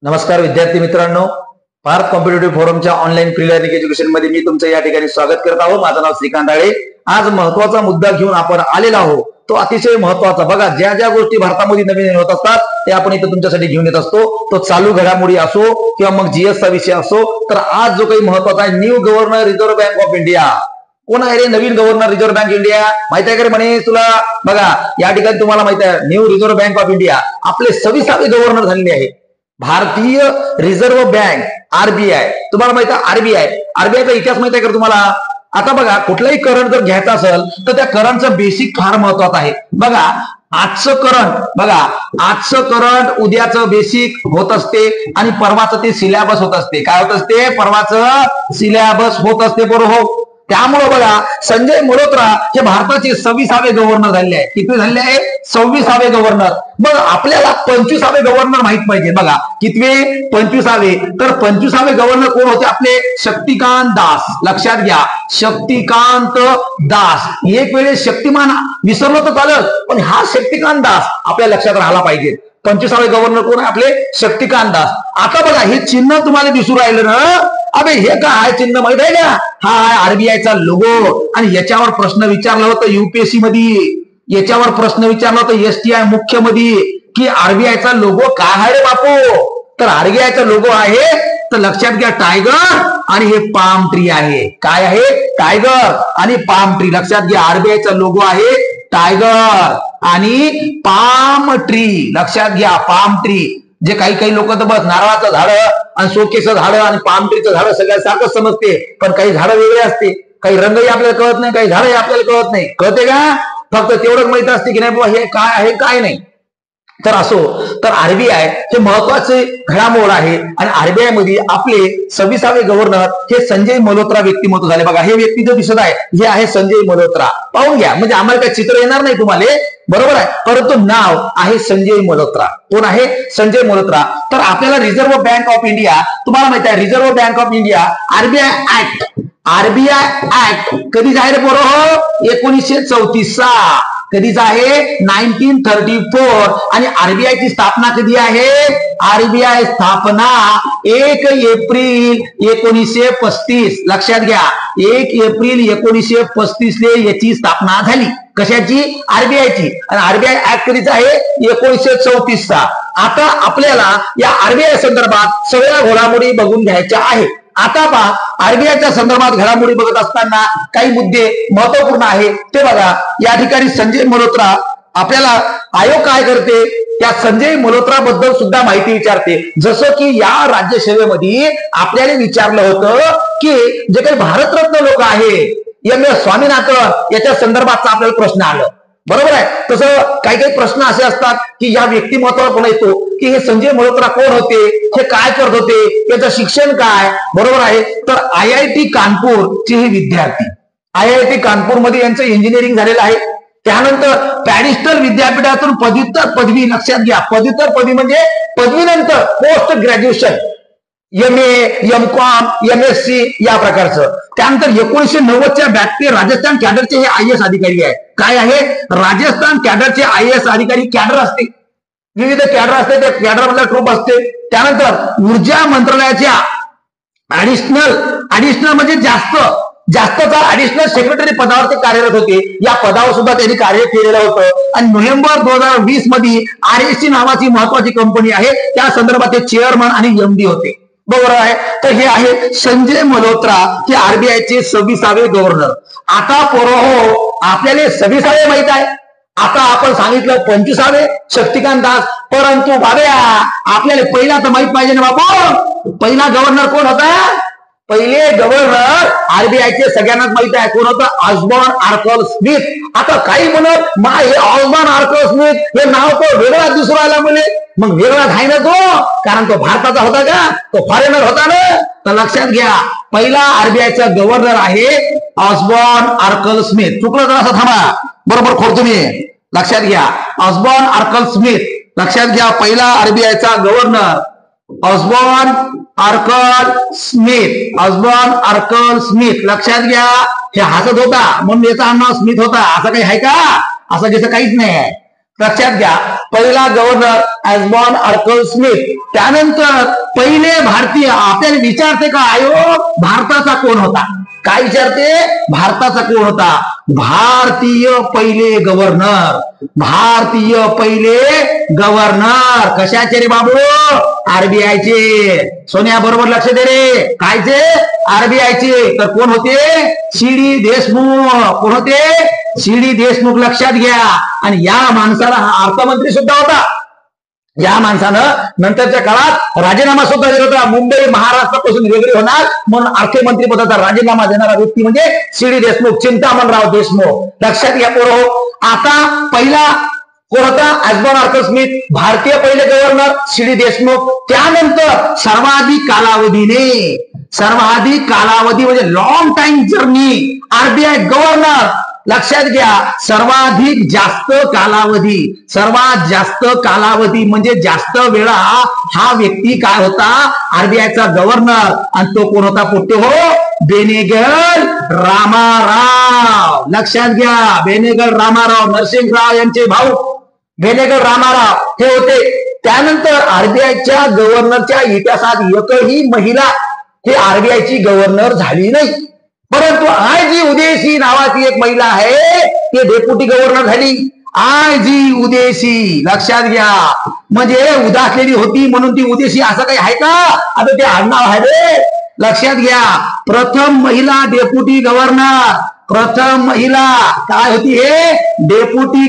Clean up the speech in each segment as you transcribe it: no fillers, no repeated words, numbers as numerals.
नमस्कार विद्यार्थी मित्रांनो, भारत कॉम्पिटेटिव्ह फोरमच्या ऑनलाईन फ्री लर्निंग एज्युकेशन मध्ये मी तुमचं या ठिकाणी स्वागत करत आहोत। माझं नाव श्रीकांत आळे। आज महत्त्वाचा मुद्दा घेऊन आपण आलेलो आहोत, तो अतिशय महत्त्वाचा। बघा, ज्या ज्या गोष्टी भारतामध्ये नवीन होत असतात ते आपण इथे तुमच्यासाठी घेऊन येत असतो। तो चालू घडामोडी असो किंवा मग जीएसचा विषय असो, तर आज जो काही महत्त्वाचा आहे, new governor reserve bank of India. कोण आहे रे नवीन गव्हर्नर रिझर्व्ह बँक इंडिया? माहिती आहे का रे म्हणे तुला? बघा, या ठिकाणी तुम्हाला माहिती आहे, new reserve bank of India आपले 26वे गव्हर्नर झालेले आहे। भारतीय रिझर्व्ह बँक आरबीआय, तुम्हाला माहिती आहे आरबीआयचा इतिहास माहिती आहे का तुम्हाला? आता बघा, कुठलाही करंट जर घ्यायचा असेल तर त्या करंटचं बेसिक फार महत्वाचं आहे। बघा, आजचं करंट उद्याचं बेसिक होत असते आणि परवाचं ते सिलेबस होत असते। काय होत असते? परवाचं सिलेबस होत असते, बरोबर। त्यामुळे बघा, संजय मल्होत्रा हे भारताचे 26वे गव्हर्नर झाले आहे। किती झाले आहे? 26वे गव्हर्नर। मग आपल्याला 25वे गव्हर्नर माहित पाहिजे। बघा, कितवे? 25वे। तर 25वे गव्हर्नर कोण होते? आपले शक्तिकांत दास। लक्षात घ्या, शक्तिकांत दास। एक वेळेस शक्तिमान विसरलो तर चालत, पण हा शक्तिकांत दास आपल्या लक्षात राहायला पाहिजे। 25वे गव्हर्नर कोण? आपले शक्तिकांत दास। आता बघा, हे चिन्ह तुम्हाला दिसू राहिलं ना? अबे, हे काय चिन्ह माहित आहे का? हा आहे आरबीआयचा लोगो। आणि याच्यावर प्रश्न विचारला होता युपीएससी मध्ये, याच्यावर प्रश्न विचारला होता एसटीआय मुख्य मध्ये, की आरबीआयचा लोगो काय आहे रे बापू? तर आरबीआयचा लोगो आहे, तर लक्षात घ्या, टायगर आणि हे पाम ट्री आहे। काय आहे? टायगर आणि पाम ट्री। लक्षात घ्या, आरबीआयचा लोगो आहे टायगर आणि पाम ट्री। लक्षात घ्या, पाम ट्री। जे काही लोक तर बस नारळाचं झाड आणि शोकेचं झाड आणि पाम ट्रीचं झाड सगळ्या सारखं समजते, पण काही झाडं वेगळे असते, काही रंगही आपल्याला कळत नाही, काही झाडही आपल्याला कळत नाही। कळते का? फक्त तेवढंच माहित असते की नाही बाबा हे काय आहे काय नाही। तर असो, तर आरबीआय हे महत्वाचे घडामोड आहे आणि आरबीआय मध्ये आपले 26वे गव्हर्नर हे संजय मल्होत्रा व्यक्तिमत्व झाले। बघा, हे व्यक्ती जो दिसत आहे हे आहे संजय मल्होत्रा। पाहून घ्या, म्हणजे आम्हाला काही चित्र येणार नाही तुम्हाला, बरोबर आहे, परंतु नाव आहे संजय मल्होत्रा। कोण आहे? संजय मल्होत्रा। तर आपल्याला रिझर्व्ह बँक ऑफ इंडिया, तुम्हाला माहिती आहे reserve bank of India RBI act कधी जाहीर बरोबर? 1934 कधीचा आहे? 1934। आणि आरबीआयची स्थापना कधी आहे? आरबीआय स्थापना 1 एप्रिल 1935। लक्षात घ्या, 1 एप्रिल 1935 याची स्थापना झाली। कशाची? आरबीआयची। आणि आरबीआय ऍक्ट कधीचा आहे? 1934 आता आपल्याला या आरबीआय संदर्भात सगळ्या घडामोडी बघून घ्यायच्या आहेत। आता पहा, आरबीआयच्या संदर्भात घडामोडी बघत असताना काही मुद्दे महत्वपूर्ण आहे ते बघा। या ठिकाणी संजय मल्होत्रा आपल्याला आयोग काय करते? त्या संजय मल्होत्रा बद्दल सुद्धा माहिती विचारते। जसं की या राज्यसेवेमध्ये आपल्याला विचारलं होतं की जे काही भारतरत्न लोक आहे, एम एस स्वामीनाथन याच्या संदर्भातचा आपल्याला प्रश्न आला, बरोबर आहे। तसं काही प्रश्न असे असतात की या व्यक्तिमत्वावर पण येतो की हे संजय मल्होत्रा कोण होते, हे काय करत होते, याचं शिक्षण काय, बरोबर आहे। तर आयआयटी कानपूर चे हे विद्यार्थी, आयआयटी कानपूर मध्ये यांचं इंजिनिअरिंग झालेलं आहे। त्यानंतर पॅरिस्टल विद्यापीठातून पदव्युत्तर पदवी, लक्षात घ्या, पदव्युत्तर पदवी म्हणजे पदवीनंतर post graduation, MA, MCOM, MSc या प्रकारचं। त्यानंतर 1990च्या बॅच ते राजस्थान कॅडरचे हे IAS अधिकारी आहे। काय आहे? राजस्थान कॅडरचे IAS अधिकारी। कॅडर असते, विविध कॅडर असते, त्या कॅडर मधला ट्रूप असते। त्यानंतर ऊर्जा मंत्रालयाच्या ऍडिशनल म्हणजे जास्तचा ऍडिशनल सेक्रेटरी पदावर ते कार्यरत होते। या पदावर सुद्धा त्यांनी कार्य केलेलं होतं। आणि नोव्हेंबर 2020 मध्ये RSC नावाची महत्वाची कंपनी आहे, त्या संदर्भात ते चेअरमन आणि MD होते, बरोबर आहे। तर हे आहे संजय मल्होत्रा, हे आरबीआयचे 26वे गव्हर्नर। आता पोरो, आपल्याला 26वे माहित आहे, आता आपण सांगितलं 25वे शक्तिकांत दास, परंतु बाब्या आपल्याला पहिला तर माहित पाहिजे ना बाबू, पहिला गव्हर्नर कोण होता? पहिले गव्हर्नर आरबीआयचे सगळ्यांनाच माहित आहे, कोण होतं? Osborne Arkell Smith. आता काही म्हणत हे ऑस्बॉर्न आर्कल स्मिथ हे नाव तो वेगळा दिसू राहिला मुले, मग वेगळा आहे ना तो, कारण तो भारताचा होता का? तो फॉरेनर होता ना। तर लक्षात घ्या, पहिला आरबीआयचा गव्हर्नर आहे ऑस्बॉर्न आर्कल स्मिथ। चुकलं तर असं थांबा, बरोबर खोड तुम्ही, लक्षात घ्या, ऑस्बॉर्न आर्कल स्मिथ। लक्षात घ्या, पहिला आरबीआयचा governor Osborne Arkell Smith, Osborne Arkell Smith. लक्षात घ्या, हे हसत होता म्हणून याचा नाव स्मिथ होता, असं काही आहे का? असं जसं काहीच नाही आहे। लक्षात घ्या, पहिला गव्हर्नर ॲस्बॉर्न अर्कल स्मिथ. त्यानंतर पहिले भारतीय. आपल्याला विचारते का आयोग भारताचा कोण होता? काय विचारते? भारताचा कोण होता? भारतीय पहिले गव्हर्नर. भारतीय पहिले गव्हर्नर कशाचे रे बाबू? आरबीआयचे. सोन्या बरोबर लक्ष दे रे. कायचे? आरबीआयचे. तर कोण होते? सी.डी. देशमुख. कोण होते? सी.डी. देशमुख. लक्षात घ्या. आणि या माणसाला हा अर्थमंत्री सुद्धा होता. या माणसानं नंतरच्या काळात राजीनामा सुद्धा दिला होता. मुंबई महाराष्ट्रापासून वेगळी होणार म्हणून अर्थमंत्री पदाचा राजीनामा देणारा व्यक्ती म्हणजे सी.डी. देशमुख, चिंतामणराव देशमुख. लक्षात घ्या पोरं. आता पहिला कोण होता? ॲस्बॉर्न अर्कल स्मिथ. भारतीय पहिले गव्हर्नर सी.डी. देशमुख. त्यानंतर सर्वाधिक कालावधी म्हणजे long time journey RBI governor. लक्षात घ्या, सर्वात जास्त कालावधी म्हणजे जास्त वेळा हा व्यक्ती काय होता? आरबीआयचा गव्हर्नर. आणि तो कोण होता पोट्टे हो? बेनेगल रामाराव. लक्षात घ्या, बेनेगल रामाराव, नरसिंहराव यांचे भाऊ बेनेगल रामाराव हे होते. त्यानंतर आरबीआयच्या गव्हर्नरच्या इतिहासात एकही महिला हे आरबीआयची गव्हर्नर झाली नाही. परंतु आय.जी. उदेशी नावाची एक महिला आहे, ती डेप्युटी गव्हर्नर झाली. आय.जी. उदेशी. लक्षात घ्या, म्हणजे उदासलेली होती म्हणून ती उदेशी असं काही आहे का? आता ते आडनाव आहे रे. लक्षात घ्या, प्रथम महिला डेप्युटी गव्हर्नर. प्रथम महिला काय होती? हे डेप्युटी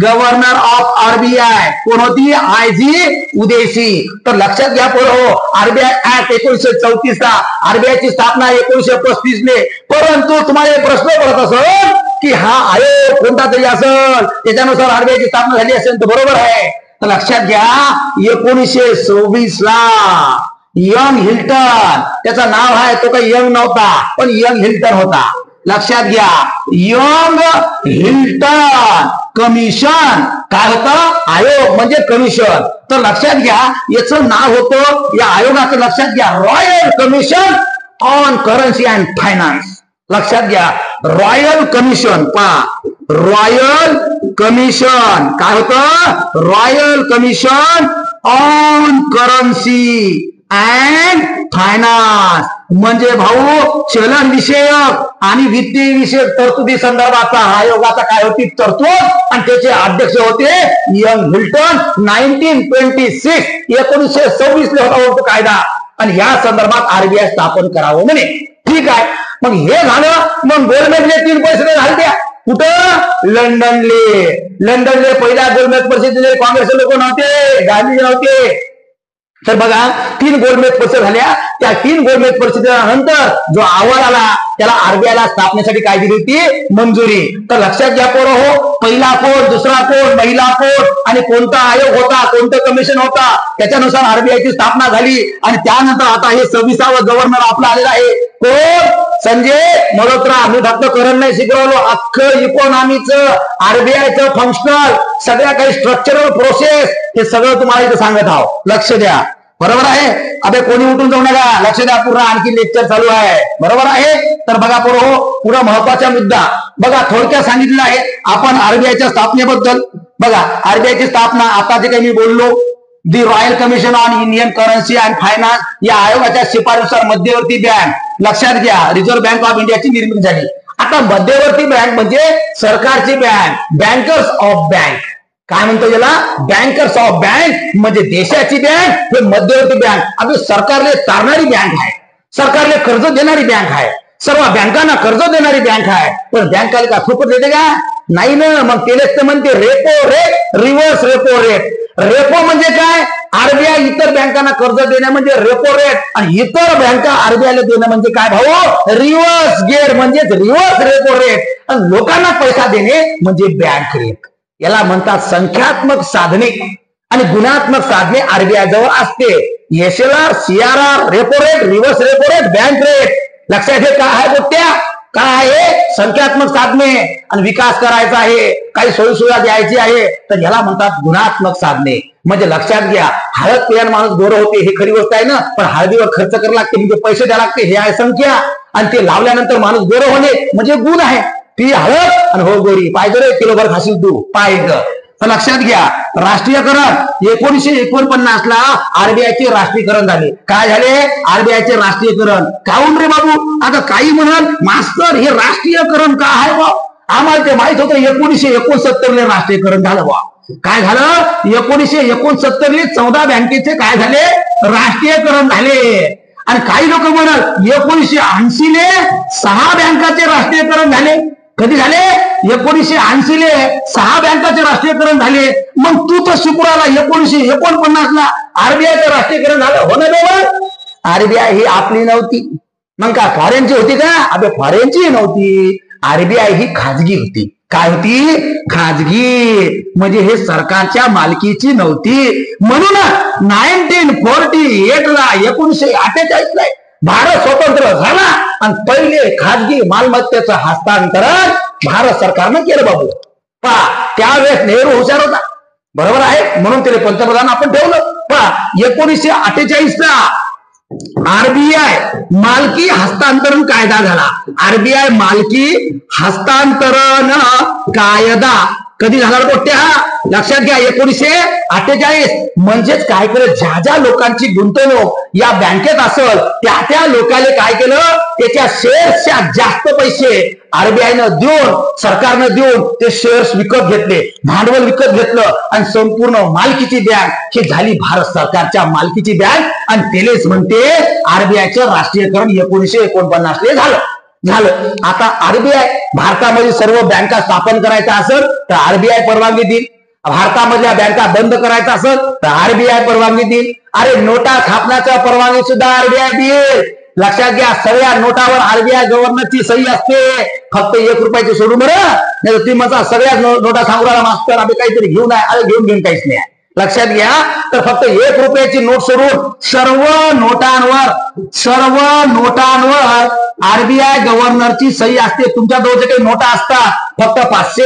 गव्हर्नर ऑफ आरबीआय. कोण होती? आय.जी. उदेशी. तर लक्षात घ्या पोरं, आरबीआय ऍक्ट 1934 चा, आरबीआयची स्थापना 1935 ने. परंतु तुम्हाला प्रश्न पडत असेल की हा आयोग कोणता तरी असेल, त्याच्यानुसार आरबीआयची स्थापना झाली असेल तर बरोबर आहे. तर लक्षात घ्या, 1926 ला यंग हिल्टन, त्याचं नाव आहे, तो काही यंग नव्हता पण यंग हिल्टन होता. लक्षात घ्या, यंग हिल्टन कमिशन. काय होतं? आयोग म्हणजे कमिशन. तर लक्षात घ्या, याचं नाव होतं या आयोगाचं, लक्षात घ्या, royal commission on currency and finance. लक्षात घ्या, रॉयल कमिशन. रॉयल कमिशन काय होतं? Royal commission on currency and finance. म्हणजे भाऊ चलन विषयक आणि वित्तीय विषयक तरतुदी संदर्भाचा आयोगाचा काय होती? तरतूद. आणि त्याचे अध्यक्ष होते यंग हिल्टन. 1926 ला होता कायदा. आणि या संदर्भात आरबीआय स्थापन करावं म्हणे. ठीक आहे, मग हे झालं. मग गोलमेजले 3 परिषदे झाल्या. कुठं? लंडनले पहिल्या गोलमेज परिषदेने काँग्रेसचे लोक नव्हते, गांधीजी नव्हते. तर बघा, 3 गोलमेज परिषद झाल्या. त्या 3 गोलमेज परिषदेनंतर जो अहवाल आला त्याला आरबीआयला स्थापनेसाठी काय दिली होती? मंजुरी. तर लक्षात घ्या पोरं हो, पहिला कोण, दुसरा कोण, महिला कोण आणि कोणता आयोग होता, कोणतं कमिशन होता, त्याच्यानुसार आरबीआयची स्थापना झाली. आणि त्यानंतर आता हे 26वा गव्हर्नर आपला आलेला आहे. कोण? संजय मल्होत्रा. मी फक्त करण नाही शिकवलो, अख्खं इकॉनॉमीचं, आरबीआयचं फंक्शनल, सगळ्या काही स्ट्रक्चरल प्रोसेस हे सगळं तुम्हाला इथं सांगत आहो. लक्ष द्या, बरोबर आहे? अबे कोणी उठून जाऊ नका, लक्ष द्या, पूर्ण आणखी लेक्चर चालू आहे. बरोबर आहे? तर बघा पोरं, पुढे महत्वाचा मुद्दा बघा, थोडक्यात सांगितलं आहे आपण आरबीआयच्या स्थापनेबद्दल. बघा, आरबीआयची स्थापना आता जे काही मी बोललो, the royal commission on Indian currency and finance, या आयोगाच्या शिफारसीनुसार मध्यवर्ती बँक. लक्षात घ्या, रिझर्व्ह बँक ऑफ इंडियाची निर्मिती झाली. आता मध्यवर्ती बँक म्हणजे सरकारची बँक, बँकर्स ऑफ बँक. काय म्हणतो त्याला? बँकर्स ऑफ बँक म्हणजे देशाची बँक, हे मध्यवर्ती बँक. अगदी सरकारने चालणारी बँक आहे, सरकारने कर्ज देणारी बँक आहे, सर्व बँकांना कर्ज देणारी बँक आहे. पण बँकाला का फुकट देते का? नाही ना. मग तेच तर म्हणते repo rate, reverse repo rate. Repo म्हणजे काय? आरबीआय इतर बँकांना कर्ज देणं म्हणजे रेपो रेट, आणि इतर बँका आरबीआयला देणं म्हणजे काय भाऊ? रिव्हर्स गेट म्हणजेच रिव्हर्स रेपो रेट. आणि लोकांना पैसा देणे म्हणजे बँक रेट. याला म्हणतात संख्यात्मक साधने आणि गुणात्मक साधने आरबीआय जवळ असते. SLR, CRR, repo rate, reverse repo rate, bank rate. लक्षात घे काय आहे गोट्या? काय आहे? संख्यात्मक साधने. आणि विकास करायचा आहे, काही सोयीसुविधा द्यायची आहे, तर याला म्हणतात गुणात्मक साधने. म्हणजे लक्षात घ्या, हळद पिल्याने माणूस गोरं होते हे खरी गोष्ट आहे ना, पण हळदीवर खर्च करायला लागते म्हणजे पैसे द्यायला लागते, हे आहे संख्या. आणि ते लावल्यानंतर माणूस गोरं होणे म्हणजे गुण आहे. पी हळद आणि हो गोरी, पाहिजे रे किलोभर खाशील तू पाहिजे. तर लक्षात घ्या, राष्ट्रीयकरण 1949 ला आरबीआयचे राष्ट्रीयकरण झाले. काय झाले? आरबीआयचे राष्ट्रीयकरण. काहून रे बाबू? आता काही म्हणाल मास्तर हे राष्ट्रीयकरण का आहे बा? आम्हाला ते माहित होतं 1969 ला राष्ट्रीयकरण झालं बा. काय झालं? 1969 ला 14 बँकेचे काय झाले? राष्ट्रीयकरण झाले. आणि काही लोक म्हणाल 1980 ले 6 बँकाचे राष्ट्रीयकरण झाले. कधी झाले? 1980 ले 6 बँकाचे राष्ट्रीयकरण झाले. मग तू तर शुक्राला 1949 ला आरबीआयचं राष्ट्रीयकरण झालं हो ना बाबा? आरबीआय ही आपली नव्हती, मग का फॉरेनची होती का? अबे फॉरेनची नव्हती, आरबीआय ही खाजगी होती. काय होती? खाजगी. म्हणजे हे सरकारच्या मालकीची नव्हती. म्हणून 1948 ला 1948 ला भारत स्वतंत्र झाला आणि पहिले खाजगी मालमत्तेचं हस्तांतरण भारत सरकारनं केलं बाबू. पहा, त्यावेळेस नेहरू हुशार होता, बरोबर आहे, म्हणून त्याला पंतप्रधान आपण ठेवलं. पहा, 1948 ला आरबीआय मालकी हस्तांतरण कायदा झाला. आरबीआय मालकी हस्तांतरण कायदा कधी झाला पोट्या? लक्षात घ्या, 1948. म्हणजेच काय केलं? ज्या ज्या लोकांची गुंतवणूक या बँकेत असेल त्या त्या लोकांनी काय केलं? त्याच्या शेअर्सच्या जास्त पैसे आरबीआयनं देऊन, सरकारनं देऊन ते शेअर्स विकत घेतले, भांडवल विकत घेतलं आणि संपूर्ण मालकीची बँक ही झाली भारत सरकारच्या मालकीची बँक. आणि तेलेच म्हणते आरबीआयचं राष्ट्रीयकरण 1949 ले झालं. आता आरबीआय भारतामध्ये सर्व बँका स्थापन करायच्या असेल तर आरबीआय परवानगी देईल. भारतामधल्या बँका बंद करायचा असेल तर आरबीआय परवानगी देईल. अरे नोटा छापण्याच्या परवानगी सुद्धा आरबीआय देईल. लक्षात घ्या, सगळ्या नोटावर आरबीआय गव्हर्नरची सही असते. फक्त 1 रुपयाची सोडून बरं, नाही तर तुम्ही म्हणता सगळ्या नोटा सांगू राहिला मास्तर आम्ही काहीतरी घेऊन आहे. अरे घेऊन काहीच नाही. लक्षात घ्या, तर फक्त 1 रुपयाची नोट सोडून सर्व नोटांवर आरबीआय गव्हर्नरची सही असते. तुमच्या जवळ जे काही नोटा असतात फक्त 500,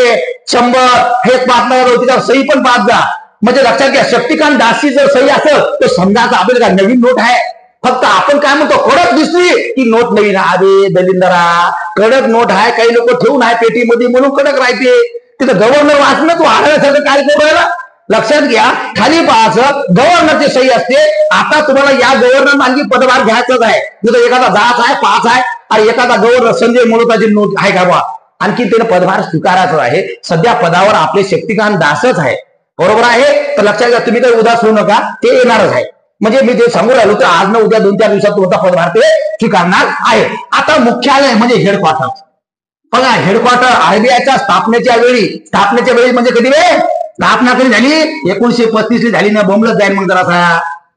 100 हेच पाहत नाही, त्याच्यावर सही पण पाहत जा. म्हणजे लक्षात घ्या, शक्तिकांत दासची जर सही असेल तर समजायचं आपल्याला नवीन नोट आहे. फक्त आपण काय म्हणतो, कडक दिसली की नोट नवीन. अरे दलिंदरा, कडक नोट आहे, काही लोक ठेवून आहे पेटीमध्ये म्हणून कडक राहते. तिथं गव्हर्नर वाचणं तू हाडण्यासारखं काय करू राहिला? लक्षात घ्या, खाली पाहायचं गव्हर्नरची सही असते. आता तुम्हाला या गव्हर्नर आणखी पदभार घ्यायचाच आहे. तिथं एखादा 10 आहे, 5 आहे, आणि एखादा गव्हर्नर संजय मल्होत्राची नोट आहे का बा, आणखी त्याने पदभार स्वीकारायचा आहे. सध्या पदावर आपले शक्तिकांत दासच आहे, बरोबर आहे. तर लक्षात घ्या, तुम्ही काही उदास होऊ नका, ते येणारच आहे. म्हणजे मी ते सांगू राहिलो तर आज न उद्या 2-4 दिवसात तुमचा पदभार ते स्वीकारणार आहे. आता मुख्यालय म्हणजे हेडक्वार्टर. बघा, हेडक्वार्टर आरबीआयच्या स्थापनेच्या वेळी म्हणजे कधी वे स्थापना कधी झाली? 1935 ली झाली ना. बोंबलत जाईल मग जरा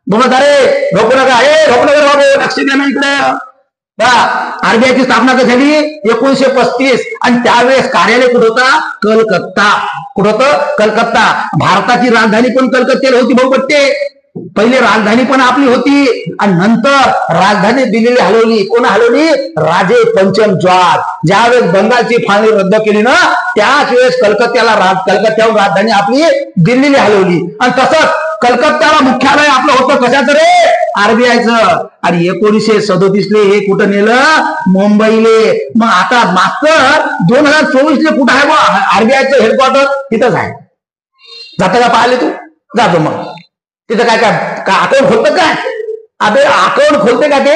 बोलत, अरे रोकू नका, रोकू नका बाबू, लक्ष द्या ना इकडे. आरबीआयची स्थापना कधी झाली? 1935. आणि त्यावेळेस कार्यालय कुठं होता? कलकत्ता. कुठं होतं? कलकत्ता. भारताची राजधानी पण कलकत्त्याला होती भाऊ पट्टे. पहिले राजधानी पण आपली होती आणि नंतर राजधानी दिल्लीला हलवली. कोण हलवली? राजे पंचम ज्वार. ज्यावेळेस बंगालची फाळणी रद्द केली ना, त्याच वेळेस कलकत्त्यावर राजधानी आपली दिल्लीला हलवली. आणि तसंच कलकत्त्याला मुख्यालय आपलं होतं कशाचं रे? आरबीआयचं. आणि 1937 ले हे कुठं नेलं? मुंबईले. मग आता मास्तर 2024 ले कुठं आहे बा आरबीआयचं हेडक्वार्टर? तिथंच आहे. जाता का पाहिले तू? जातो मग. तिथं काय अकाउंट खोलतं काय? अबे अकाउंट खोलते का ते?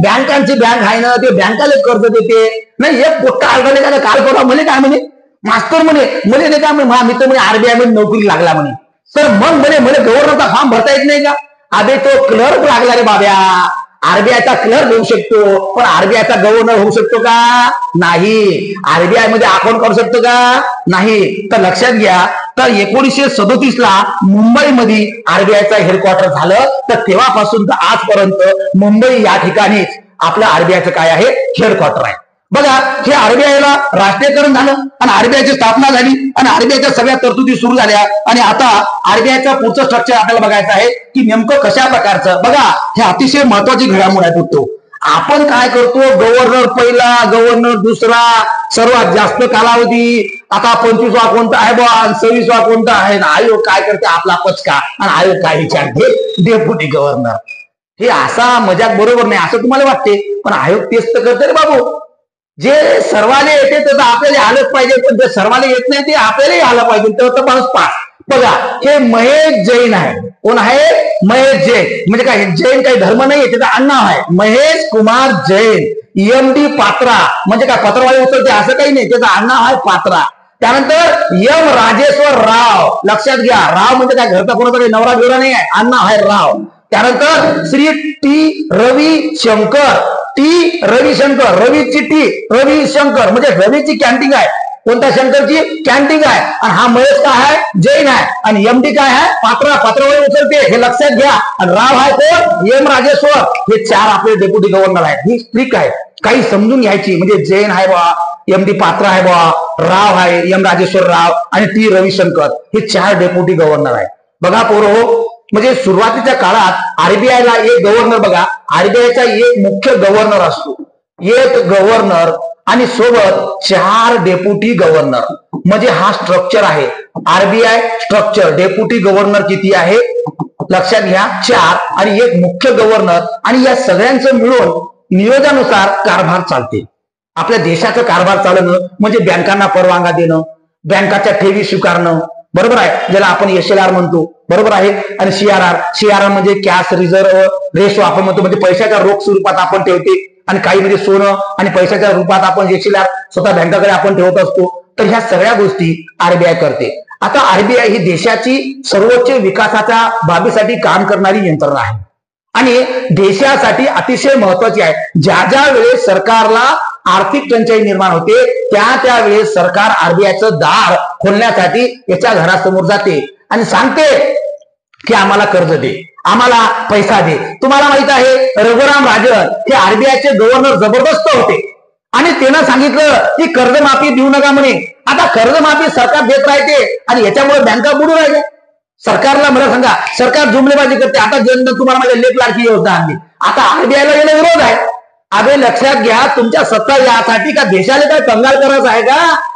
बँकांची बँक आहे ना, ते बँकाला कर्ज देते नाही. एक पोट्टा आढळले का काल परवा म्हणे, काय म्हणे मास्तर म्हणे नाही का मित्र म्हणे आरबीआय मध्ये नोकरी लागला म्हणे. तर मग म्हणे गव्हर्नरचा फॉर्म भरता येत नाही का? अबे तो क्लर्क लागला रे बाब्या. आरबीआयचा क्लर्क होऊ शकतो, पण आरबीआयचा गव्हर्नर होऊ शकतो का? नाही. आरबीआय मध्ये अकाउंट करू शकतो का? नाही. तर लक्षात घ्या, तर 1937 ला मुंबईमध्ये आरबीआयचं हेडक्वार्टर झालं. तर तेव्हापासून तर आजपर्यंत मुंबई या ठिकाणीच आपलं आरबीआयचं काय आहे? हेडक्वार्टर आहे. बघा, हे आरबीआयला राष्ट्रीयकरण झालं आणि आरबीआयची स्थापना झाली आणि आरबीआयच्या सगळ्या तरतुदी सुरू झाल्या. आणि आता आरबीआयचं पुढचं स्ट्रक्चर आपल्याला बघायचं आहे की नेमकं कशा प्रकारचं. बघा, हे अतिशय महत्वाची घडामोड आहे पुढतो. आपण काय करतो? गव्हर्नर पहिला, गव्हर्नर दुसरा, सर्वात जास्त कालावधी. आता 25वा कोणता आहे बा, 26वा कोणता आहे. आयोग काय करते? आपला पचका. आणि आयोग काय विचारते? Deputy governor. हे असा मजाक बरोबर नाही असं तुम्हाला वाटते, पण आयोग तेच तर करते रे बाबू. जे सर्वाले येते तर आपल्याला आलंच पाहिजे, पण जे सर्वाले येत नाही ते आपल्यालाही आलं पाहिजे, तर माणूस पास. बघा, हे महेश जैन आहे. कोण आहे? महेश जैन. म्हणजे काय, जैन काही धर्म नाहीये, त्याचं आडनाव आहे महेश कुमार जैन. एम.डी. पात्रा म्हणजे काय, पत्रवाळी उचलते असं काही नाही, त्याचं आडनाव आहे पात्रा. त्यानंतर एम. राजेश्वर राव. लक्षात घ्या, राव म्हणजे काय, घरचा कोणाचा काही नवरा बिवरा नाही आहे, आडनाव आहे राव. त्यानंतर श्री टी रविशंकर. टी रविशंकर, रवीची टी रविशंकर म्हणजे रवीची कॅन्टीन आहे. कोणत्या शंकरची? कॅन्टीन आहे. आणि हा महेश काय आहे? जैन आहे. आणि एमडी काय आहे? पात्रा, पत्रवाळी उचलते, हे लक्षात घ्या. आणि राव आहे कोण? एम. राजेश्वर. हे 4 आपले डेप्युटी गव्हर्नर आहेत. ही ट्रिक आहे, काही समजून घ्यायची. म्हणजे जैन आहे बा, एमडी पात्रा आहे बा, राव आहे एम. राजेश्वर राव आणि टी रविशंकर, हे 4 डेप्युटी गव्हर्नर आहेत. बघा पोरो, म्हणजे सुरुवातीच्या काळात आरबीआयला एक गव्हर्नर, बघा आरबीआयचा एक मुख्य गव्हर्नर असतो, एक गव्हर्नर आणि सोबत 4 डेप्युटी गव्हर्नर. म्हणजे हा स्ट्रक्चर आहे आरबीआय स्ट्रक्चर. डेप्युटी गव्हर्नर किती आहे? लक्षात घ्या, 4 आणि एक मुख्य गव्हर्नर. आणि या सगळ्यांचं मिळून नियोजनानुसार कारभार चालते. आपल्या देशाचं कारभार चालणं म्हणजे बँकांना परवानगी देणं, बँकाच्या ठेवी स्वीकारणं, बरोबर आहे, ज्याला आपण एसएलआर म्हणतो, बरोबर आहे. आणि सीआरआर म्हणजे कॅश रिझर्व्ह रेशो आपण म्हणतो, म्हणजे पैशाच्या रोख स्वरूपात आपण ठेवते. आणि काही म्हणजे सोनं आणि पैशाच्या रूपात आपण एसएलआर स्वतः बँकाकडे आपण ठेवत असतो. तर ह्या सगळ्या गोष्टी आरबीआय करते. आता आरबीआय ही देशाची सर्वोच्च विकासाच्या बाबीसाठी काम करणारी यंत्रणा आहे आणि देशासाठी अतिशय महत्वाची आहे. ज्या ज्या वेळेस सरकारला आर्थिक टंचाई निर्माण होते त्या वेळेस सरकार आरबीआयचं दार खोलण्यासाठी याच्या घरासमोर जाते आणि सांगते की आम्हाला कर्ज दे, आम्हाला पैसा दे. तुम्हाला माहित आहे, रघुराम राजन हे आरबीआयचे गव्हर्नर जबरदस्त होते आणि त्यानं सांगितलं की कर्जमाफी देऊ नका म्हणे. आता कर्जमाफी सरकार देत राहते आणि याच्यामुळे बँका बुडू राहिल्या. सरकारला मला सांगा, सरकार जुमलेबाजी करते. आता जनधन तुम्हाला माझ्या लेख लाडकी योजना आणली, आता आरबीआयला याला विरोध आहे. अबे लक्षात घ्या, तुमच्या सत्ता यासाठी का देशाला काय कंगाल करायचं आहे का?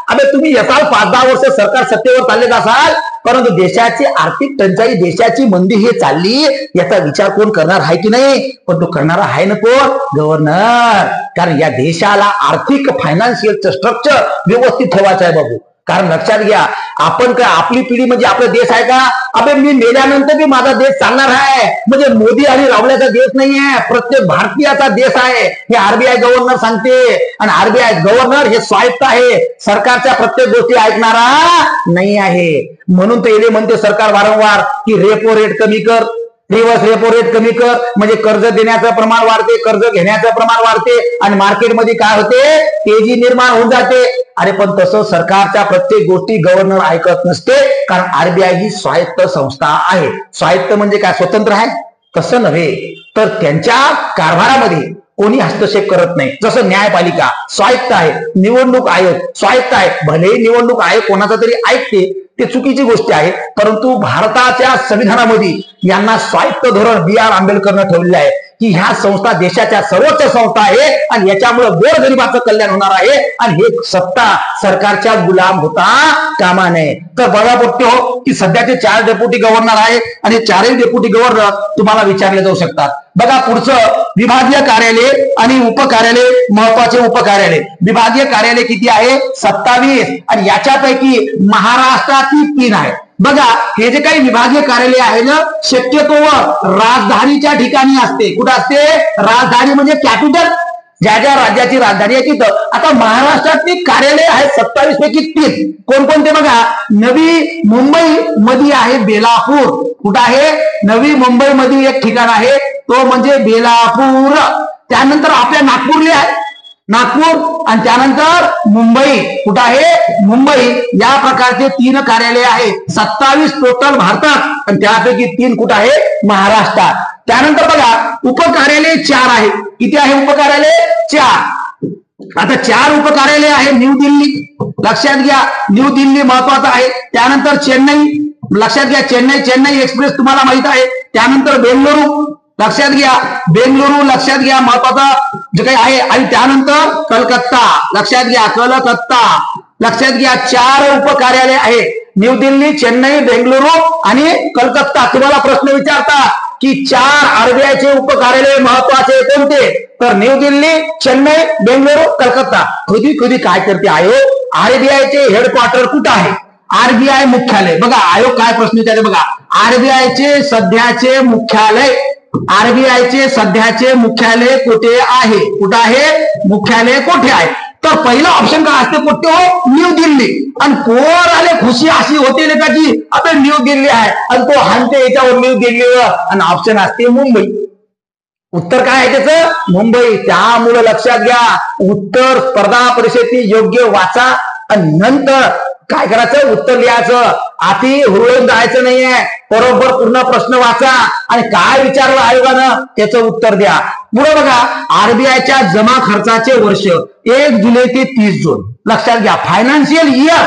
अबे तुम्ही यसाल 5-10 वर्ष सरकार सत्तेवर चाललेत असाल, परंतु देशाची आर्थिक टंचाई, देशाची मंदी हे चालली, याचा विचार कोण करणार आहे की नाही? पण तो करणारा आहे ना कोण? गव्हर्नर. कारण या देशाला आर्थिक फायनान्शियल स्ट्रक्चर व्यवस्थित ठेवायचं आहे बाबू. कारण लक्षात घ्या, आपण काय आपली पिढी म्हणजे आपला देश आहे का? अबे मी मेल्यानंतर बी माझा देश चालणार आहे. म्हणजे मोदी आणि रावल्याचा देश नाहीये, प्रत्येक भारतीयाचा देश आहे, हे आरबीआय गव्हर्नर सांगते. आणि आरबीआय गव्हर्नर हे स्वायत्त आहे, सरकारच्या प्रत्येक गोष्टी ऐकणारा नाही आहे. म्हणून ते म्हणते सरकार वारंवार की रेपो रेट कमी कर, रिव्हर्स रेपो रेट कमी कर, म्हणजे कर्ज देण्याचं प्रमाण वाढते, कर्ज घेण्याचं प्रमाण वाढते आणि मार्केटमध्ये काय होते? तेजी निर्माण होऊन जाते. अरे पण तसं सरकारच्या प्रत्येक गोष्टी गव्हर्नर ऐकत नसते, कारण आरबीआय ही स्वायत्त संस्था आहे. स्वायत्त म्हणजे काय, स्वतंत्र आहे? तसं नव्हे, तर त्यांच्या कारभारामध्ये कोणी हस्तक्षेप करत नाही. जसं न्यायपालिका स्वायत्त आहे, निवडणूक आयोग स्वायत्त आहे. भले निवडणूक आयोग कोणाचा तरी ऐकते, ते चुकीची गोष्ट आहे, परंतु भारताच्या संविधानामध्ये यांना स्वायत्त धोरण B.R. आंबेडकरनं ठेवलेलं आहे की ह्या संस्था देशाच्या सर्वोच्च संस्था आहे आणि याच्यामुळे गोरगरिबाचं कल्याण होणार आहे आणि हे सत्ता सरकारच्या गुलाम होता कामा नये. तर बघा पोट्टे हो की सध्याचे 4 डेप्युटी गव्हर्नर आहे आणि 4ही डेप्युटी गव्हर्नर तुम्हाला विचारले जाऊ शकतात. बघा पुढचं, विभागीय कार्यालय आणि उपकार्यालय. महत्वाचे उपकार्यालय, विभागीय कार्यालय किती आहे? 27 आणि याच्यापैकी महाराष्ट्राची 3 आहे. बघा हे जे काही विभागीय कार्यालय आहे ना, शक्यतोवर राजधानीच्या ठिकाणी असते. कुठं असते? राजधानी म्हणजे कॅपिटल, ज्या ज्या राज्याची राजधानी आहे तिथं. आता महाराष्ट्रातली कार्यालय आहे 27 पैकी 3. कोणकोणते? बघा, नवी मुंबई मध्ये आहे बेलापूर. कुठं आहे? नवी मुंबई मध्ये एक ठिकाण आहे, तो म्हणजे बेलापूर. त्यानंतर आपल्या नागपूरला आहे नागपूर आणि त्यानंतर मुंबई. कुठं आहे? मुंबई. या प्रकारचे 3 कार्यालय आहे. 27 टोटल भारतात आणि त्यापैकी 3 कुठं आहे? महाराष्ट्रात. त्यानंतर बघा उपकार्यालय 4 आहे. किती आहे उपकार्यालय? 4. आता 4 उपकार्यालय आहे न्यू दिल्ली. लक्षात घ्या, न्यू दिल्ली महत्वाचं आहे. त्यानंतर चेन्नई. लक्षात घ्या, चेन्नई एक्सप्रेस तुम्हाला माहित आहे. त्यानंतर बेंगळुरू. लक्षात घ्या, बेंगळुरू लक्षात घ्या, महत्वाचं जे काही आहे. आणि त्यानंतर कलकत्ता. लक्षात घ्या, कलकत्ता. लक्षात घ्या, 4 उपकार्यालय आहे. न्यू दिल्ली, चेन्नई, बेंगलुरू आणि कलकत्ता. तुम्हाला प्रश्न विचारता की 4 आरबीआयचे उपकार्यालय महत्वाचे कोणते, तर न्यू दिल्ली, चेन्नई, बेंगलुरू, कलकत्ता. कधी कधी काय करते आयोग, आरबीआयचे हेडक्वार्टर कुठं आहे, आरबीआय मुख्यालय. बघा आयोग काय प्रश्न विचारते बघा, आरबीआयचे सध्याचे मुख्यालय, आरबीआयचे सध्याचे मुख्यालय कुठे आहे, कुठं आहे, मुख्यालय कुठे आहे. तर पहिला ऑप्शन काय असते कुठे हो, न्यू दिल्ली. आणि पोर आले खुशी अशी होते ना त्याची, आता न्यू दिल्ली आहे आणि तो हाणते याच्यावर न्यू दिल्लीवर, आणि ऑप्शन असते मुंबई. उत्तर काय आहे त्याचं, मुंबई. त्यामुळे लक्षात घ्या, उत्तर स्पर्धा परीक्षेची योग्य वाचा आणि नंतर काय करायचं, उत्तर लिहायचं. आधी हुरळून जायचं नाहीये, बरोबर पूर्ण प्रश्न वाचा आणि काय विचारलं आयोगानं त्याचं उत्तर द्या. पुढे बघा, आरबीआयच्या जमा खर्चाचे वर्ष 1 जुलै ते 30 जून. लक्षात घ्या, फायनान्शियल इयर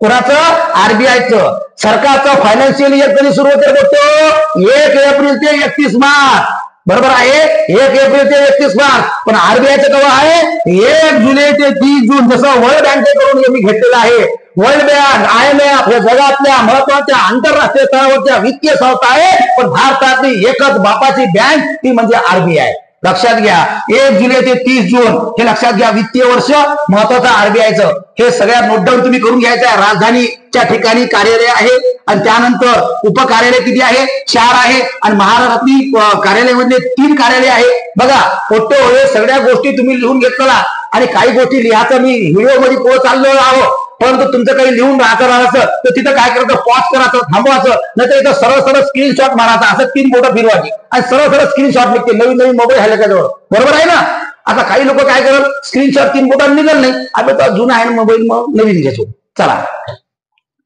कोणाचं, आरबीआयचं. सरकारचं फायनान्शियल इयर कधी सुरू होते बघतो, 1 एप्रिल ते 31 मार्च. बरोबर आहे, 1 एप्रिल ते 31 मार्च. पण आरबीआयचं केव्हा आहे, 1 जुलै ते 30 जून. जसं वर्ल्ड बँकेकडून मी घेतलेलं आहे. वर्ल्ड बँक, IMF हे जगातल्या महत्वाच्या आंतरराष्ट्रीय स्तरावरच्या वित्तीय संस्था आहे, पण भारतातली एकच बापाची बँक ती म्हणजे आरबीआय. लक्षात घ्या, 1 जुलै ते 30 जून हे लक्षात घ्या, वित्तीय वर्ष महत्वाचं आरबीआयचं. हे सगळ्यात नोट डाऊन तुम्ही करून घ्यायचं आहे. राजधानीच्या ठिकाणी कार्यालय आहे आणि त्यानंतर उपकार्यालय किती आहे, 4 आहे. आणि महाराष्ट्रातली कार्यालयामध्ये 3 कार्यालय आहे. बघा फोटो हे सगळ्या गोष्टी तुम्ही लिहून घेतला आणि काही गोष्टी लिहायचं मी व्हिडिओ मध्ये पुढे चाललो आहो. परंतु तुमचं काही लिहून राहायचं असं तर तिथं काय करायचं, पॉज करायचं, थांबवायचं, नाहीतर इथं सरळ सरळ स्क्रीनशॉट मारायचा. असं 3 बोटं फिरवायची आणि सरळ सरळ स्क्रीनशॉट निघते. नवीन नवीन मोबाईल आहे त्याच्यावर, बरोबर आहे ना. आता काही लोक काय करत, स्क्रीनशॉट 3 बोटात निघाल नाही, आम्ही तर जुना आहे मोबाईल, मग नवीन घेतो. चला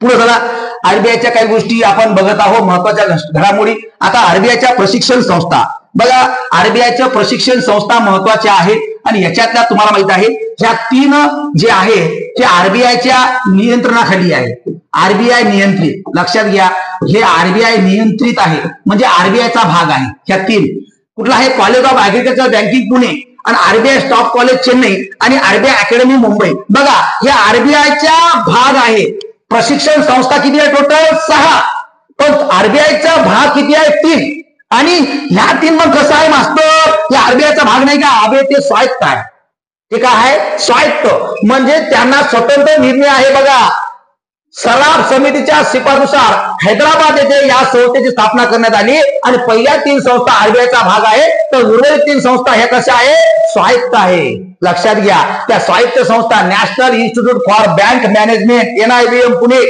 पुढे चला, आरबीआयच्या काही गोष्टी आपण बघत आहोत, महत्वाच्या घडामोडी. आता आरबीआयच्या प्रशिक्षण संस्था बघा, आरबीआयच्या प्रशिक्षण संस्था महत्वाच्या आहेत आणि याच्यातल्या तुम्हाला माहित आहे ह्या 3 जे आहे ते आरबीआयच्या नियंत्रणाखाली आहे. आरबीआय नियंत्रित, लक्षात घ्या, हे आरबीआय नियंत्रित आहे म्हणजे आरबीआयचा भाग आहे. ह्या 3 कुठला आहे, college of agriculture banking Pune आणि आरबीआय स्टॉक कॉलेज चेन्नई आणि आरबीआय अकॅडमी मुंबई. बघा हे आरबीआयचा भाग आहे. प्रशिक्षण संस्था किती आहे, टोटल 6, पण आरबीआयचा भाग किती आहे, 3. आणि ह्या 3 मग कसं आहे मास्तर, हे आरबीआयचा भाग नाही का, आरबीआय ते स्वायत्त आहे. ते काय आहे, स्वायत्त म्हणजे त्यांना स्वतंत्र निर्णय आहे. बघा सराफ समितीच्या शिफारसीनुसार हैदराबाद येथे या संस्थेची स्थापना करण्यात आली आणि पहिल्या 3 संस्था आरबीआयचा भाग आहे, तर उर्वरित 3 संस्था ह्या कशा आहे, स्वायत्त आहे. लक्षात घ्या, त्या स्वायत्त संस्था national institute for bank management NIBM Pune,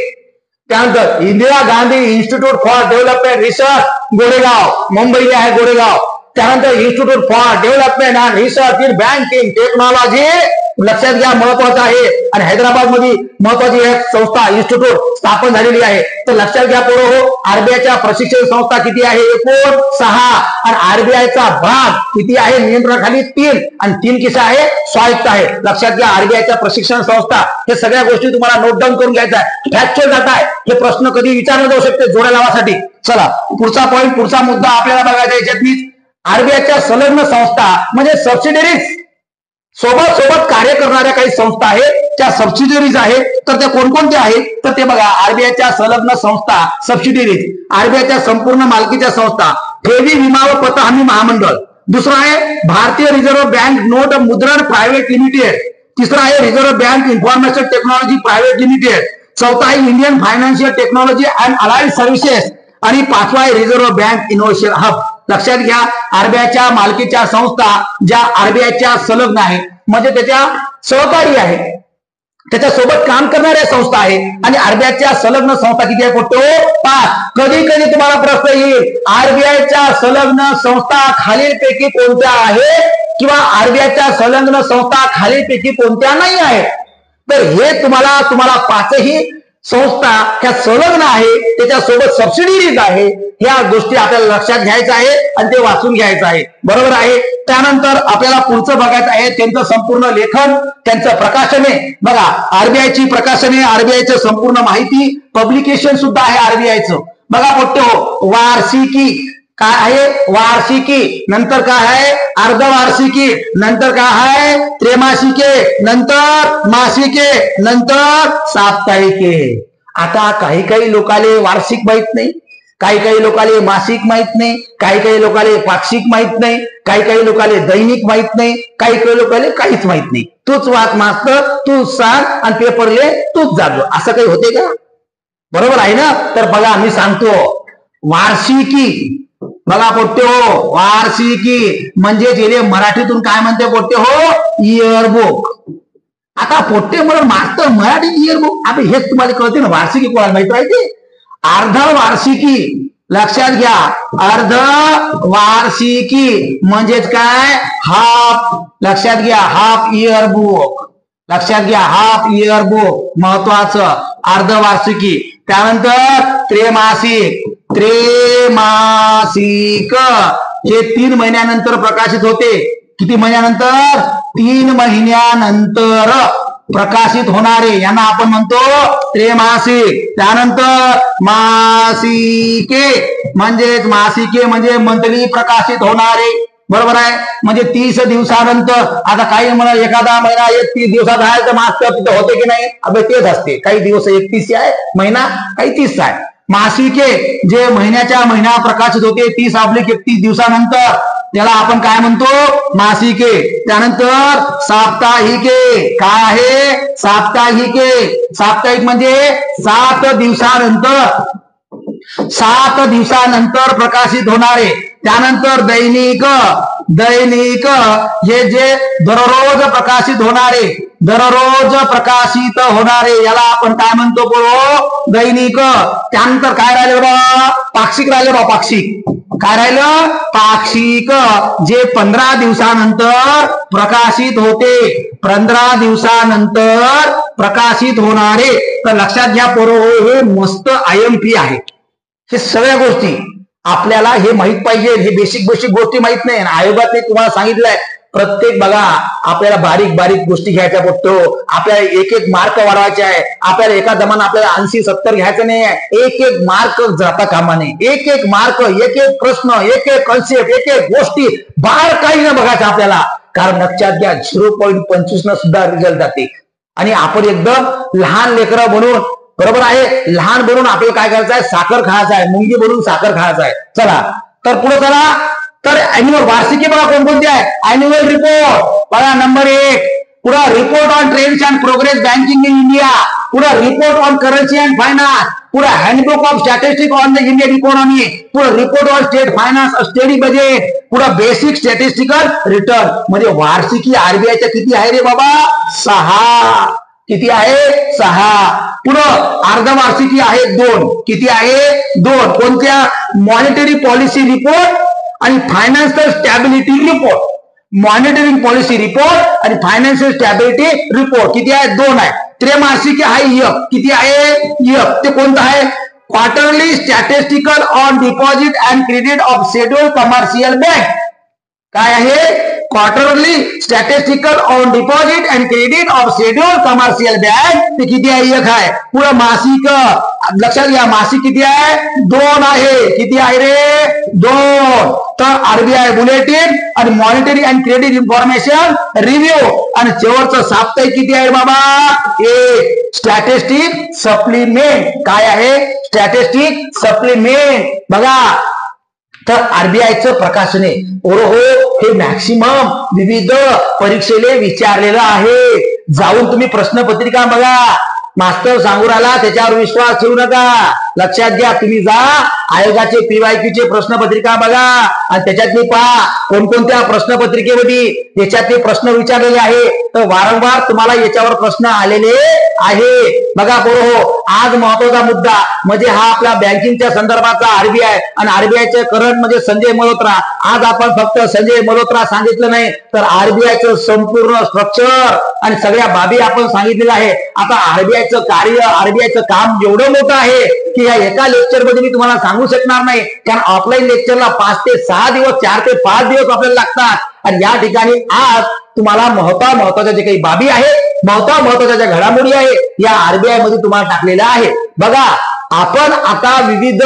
त्यानंतर Indira Gandhi institute for development research Goregaon Mumbai आहे गोरेगाव, त्यानंतर institute for development and research in banking technology. लक्षात घ्या, महत्वाचं आहे. आणि हैदराबाद मध्ये महत्वाची एक संस्था इन्स्टिट्यूट स्थापन झालेली आहे. तर लक्षात घ्या पोरं हो, आरबीआयच्या प्रशिक्षण संस्था किती आहे, एकूण 6 आणि आरबीआयचा भाग किती आहे, नियंत्रणाखाली 3 आणि 3 किसा आहे, स्वायत्त आहे. लक्षात घ्या, आरबीआयच्या प्रशिक्षण संस्था हे सगळ्या गोष्टी तुम्हाला नोट डाऊन करून घ्यायचा आहे. फॅक्च्युअल डाटा आहे, हे प्रश्न कधी विचारले जाऊ शकते जोड्या लावासाठी. चला पुढचा पॉईंट, पुढचा मुद्दा आपल्याला बघायचा याच्यातलीच, आरबीआयच्या संलग्न संस्था म्हणजे सबसिडरीज, सोबत सोबत कार्य करणाऱ्या काही संस्था आहेत त्या सबसिडरीज आहेत. तर त्या कोणकोणत्या आहेत, तर ते बघा, आरबीआयच्या संलग्न संस्था सबसिडरीज, आरबीआयच्या संपूर्ण मालकीच्या संस्था, ठेवी विमा व पत हमी महामंडळ. दुसरा आहे भारतीय रिझर्व्ह बँक नोट मुद्रण प्रायव्हेट लिमिटेड. तिसरा आहे reserve bank information technology private limited. चौथा आहे Indian financial technology and allied services आणि 5वा आहे रिझर्व्ह बँक इनोव्हेशन हब. लक्षात घ्या, आरबीआयच्या मालकीच्या संस्था ज्या आरबीआयच्या संलग्न आहे म्हणजे त्याच्या सहकारी आहे, त्याच्यासोबत काम करणाऱ्या संस्था आहे. आणि आरबीआयच्या संलग्न संस्था किती आहे, फोटो 5. कधी कधी तुम्हाला प्रश्न येईल, आरबीआयच्या संलग्न संस्था खालीलपैकी कोणत्या आहे किंवा आरबीआयच्या संलग्न संस्था खालीलपैकी कोणत्या नाही आहेत. तर हे तुम्हाला 5ही संस्था ह्या संलग्न आहे, त्याच्यासोबत सबसिडीज आहे. ह्या गोष्टी आपल्याला लक्षात घ्यायचं आहे आणि ते वाचून घ्यायचं आहे, बरोबर आहे. त्यानंतर आपल्याला पुढचं बघायचं आहे त्यांचं संपूर्ण लेखन, त्यांचं प्रकाशने. बघा आरबीआयची प्रकाशने, आरबीआयचं संपूर्ण माहिती पब्लिकेशन सुद्धा आहे आरबीआयचं. बघा पोट्टे, वार्षिकी काय आहे, वार्षिकी, नंतर काय आहे अर्धवार्षिकी, नंतर काय आहे त्रैमासिके, नंतर मासिके, नंतर साप्ताहिके. आता काही काही लोकाले वार्षिक माहित नाही, काही काही लोकाले मासिक माहित नाही, काही काही लोकाले पाक्षिक माहित नाही, काही काही लोकाले दैनिक माहित नाही, काही काही लोकाले काहीच माहित नाही. तूच वाच मास्तर, तूच सांग आणि पेपरले तूच जागो, असं काही होते का? बरोबर आहे ना? तर बघा मी सांगतो, वार्षिकी बघा पोट्टे हो, वार्षिकी म्हणजे जे मराठीतून काय म्हणते पोट्टे हो, इयरबुक. आता पोट्टे म्हणून मास्तर मराठी इयरबुक, आता हेच तुम्हाला कळते ना, वार्षिकी कोणाला माहित राहते? अर्ध वार्षिकी लक्षात घ्या, अर्ध वार्षिकी म्हणजेच काय, हाफ. लक्षात घ्या, हाफ इयरबुक. लक्षात घ्या, हाफ इयरबुक महत्वाचं, अर्ध वार्षिकी. त्यानंतर त्रैमासिक. त्रैमासिक हे 3 महिन्यानंतर प्रकाशित होते. किती महिन्यानंतर? 3 महिन्यानंतर प्रकाशित होणारे यांना आपण म्हणतो त्रैमासिक. त्यानंतर मासिके म्हणजे मंथली प्रकाशित होणारे. बरोबर आहे, म्हणजे 30 दिवसानंतर. आता काही म्हणा एखादा महिना 31 दिवसात आहे तर मास्तर तिथं होते की नाही? अबे तेच असते, काही दिवस 31 आहे महिना, काही 30 आहे. मासिके जे महिना प्रकाशित होते 30/31 दिवसानंतर, त्याला आपण काय म्हणतो? मासिके. त्यानंतर साप्ताहिके. काय आहे? साप्ताहिके. साप्ताहिक म्हणजे 7 दिवसानंतर, 7 दिवसानंतर प्रकाशित होणारे. त्यानंतर दैनिक. दैनिक हे जे दररोज प्रकाशित होणारे, दररोज प्रकाशित होणारे याला आपण काय म्हणतो बरो? दैनिक. त्यानंतर काय राहिलं बा? पाक्षिक राहिलं बा, पाक्षिक. काय राहिलं? पाक्षिक जे 15 दिवसानंतर प्रकाशित होते, 15 दिवसानंतर प्रकाशित होणारे. तर लक्षात घ्या पोरो, हे मस्त IMP आहे. हे सगळ्या गोष्टी आपल्याला हे माहित पाहिजे. हे बेसिक गोष्टी माहित नाही. आयोगाने तुम्हाला सांगितलंय प्रत्येक बघा आपल्याला बारीक बारीक गोष्टी घ्यायच्या पडतो. आपल्याला एक एक मार्क वाढवायचे आहे. आपल्याला एका जमाना आपल्याला 80-70 घ्यायचं नाही आहे. एक एक मार्क जाता कामा नये. एक एक मार्क, एक एक प्रश्न, एक एक कन्सेप्ट, एक एक गोष्टी बाहेर काही न बघायचं आपल्याला. कारण लक्षात घ्या 0.25 न सुद्धा रिझल्ट जाते. आणि आपण एकदम लहान लेकरं बनून, बरोबर आहे, लहान बनून आपल्याला काय करायचं आहे? साखर खायचं आहे, मुंगी बनून साखर खायचं आहे. चला तर पुढे चला. तर अॅन्युअल वार्षिकी बघा कोणकोणती आहे? अॅन्युअल रिपोर्ट बघा नंबर 1. पुढे report on trends and progress banking in India. पुढे report on currency and finance. पुढे handbook of statistic on the Indian economy. पुढे report on state finance study budget. पुढे बेसिक स्टॅटिस्टिकल रिटर्न. म्हणजे वार्षिकी आरबीआयच्या किती आहे रे बाबा? 6. किती आहे? 6. पुढं अर्धवार्षिकी आहे 2. किती आहे? 2. कोणत्या? मॉनिटरी पॉलिसी रिपोर्ट आणि financial stability report. Monetary policy report आणि फायनान्शियल स्टॅबिलिटी रिपोर्ट किती आहे? 2 आहे. त्रैमासिक आहे 1. किती आहे? 1. ते कोणतं आहे? Quarterly statistical on deposit and credit of schedule commercial bank. काय आहे? Quarterly statistical on deposit and credit of schedule commercial bank. ते किती आहे? 1 आहे. पुढे मासिक. लक्षात घ्या मासिक किती आहे? 2 आहे. किती आहे रे? 2. तर आरबीआय बुलेटिन आणि monetary and credit information review. आणि शेवटचं साप्ताहिक किती आहे बाबा? 1. Statistic supplement. काय आहे? Statistic supplement. बघा तर आरबीआयचं प्रकाशने हे मॅक्सिमम विविध परीक्षेले विचारलेलं आहे. जाऊन तुम्ही प्रश्नपत्रिका बघा. मास्तर सांगू राहिला त्याच्यावर विश्वास ठेवू नका. लक्षात घ्या, तुम्ही जा आयोगाचे PYQ प्रश्नपत्रिका बघा आणि त्याच्यातली पहा कोणकोणत्या प्रश्नपत्रिकेमध्ये त्याच्यातले प्रश्न विचारलेले आहे. तर वारंवार तुम्हाला याच्यावर प्रश्न आलेले आहे. बघा बरोबर, आज महत्वाचा मुद्दा म्हणजे हा आपला बँकिंगच्या संदर्भाचा आरबीआय आणि आरबीआयचे करंट म्हणजे संजय मल्होत्रा. आज आपण फक्त संजय मल्होत्रा सांगितलं नाही तर आरबीआयचं संपूर्ण स्ट्रक्चर आणि सगळ्या बाबी आपण सांगितलेलं आहे. आता आरबीआयचं कार्य, आरबीआयचं काम एवढं मोठं आहे की या एका लेक्चर मध्ये मी तुम्हाला सांगू शकणार नाही. कारण ऑफलाईन लेक्चरला 5 ते 6 दिवस, 4 ते 5 दिवस आपल्याला लागतात. आणि या ठिकाणी आज तुम्हाला महत्वाच्या जे काही बाबी आहेत, महत्वाच्या ज्या घडामोडी आहे या आरबीआय मध्ये तुम्हाला टाकलेल्या आहे. बघा आपण आता विविध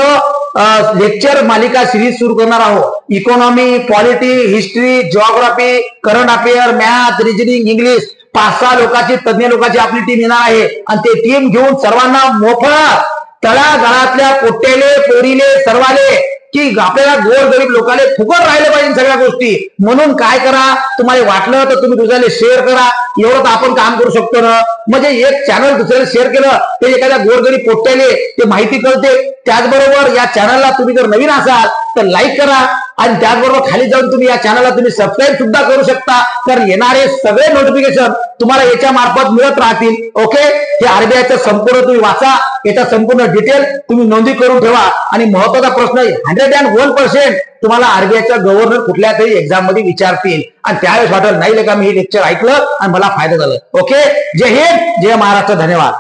लेक्चर मालिका सिरीज सुरू करणार आहोत. Economy, polity, history, geography, current affair, math, reasoning, English 5-6 लोकांची, तज्ञ लोकांची आपली टीम येणार आहे आणि ते टीम घेऊन सर्वांना मोफत तळागाळातल्या पोट्टेले, पोरीले, सर्वाले की आपल्याला गोरगरीब लोकांना फुकट राहिले पाहिजे सगळ्या गोष्टी. म्हणून काय करा, तुम्हाला वाटलं तर तुम्ही दुसऱ्याला शेअर करा. एवढं तर आपण काम करू शकतो ना. म्हणजे एक चॅनल दुसऱ्याला शेअर केलं ते एखाद्या गोरगरीब पोट्ट्याले ते माहिती कळते. त्याचबरोबर या चॅनलला तुम्ही जर नवीन असाल तर लाईक करा आणि त्याचबरोबर खाली जाऊन तुम्ही या चॅनलला तुम्ही सबस्क्राईब सुद्धा करू शकता. तर येणारे सगळे नोटिफिकेशन तुम्हाला याच्या मार्फत मिळत राहतील. ओके, हे आरबीआयचं संपूर्ण तुम्ही वाचा, याचा संपूर्ण डिटेल तुम्ही नोंदी करून ठेवा. आणि महत्वाचा प्रश्न 101% तुम्हाला आरबीआयचा गव्हर्नर कुठल्या तरी एक्झाम मध्ये विचारतील आणि त्यावेळेस वाटेल नाही का मी हे लेक्चर ऐकलं आणि मला फायदा झाला. ओके, जय हिंद, जय महाराष्ट्र, धन्यवाद.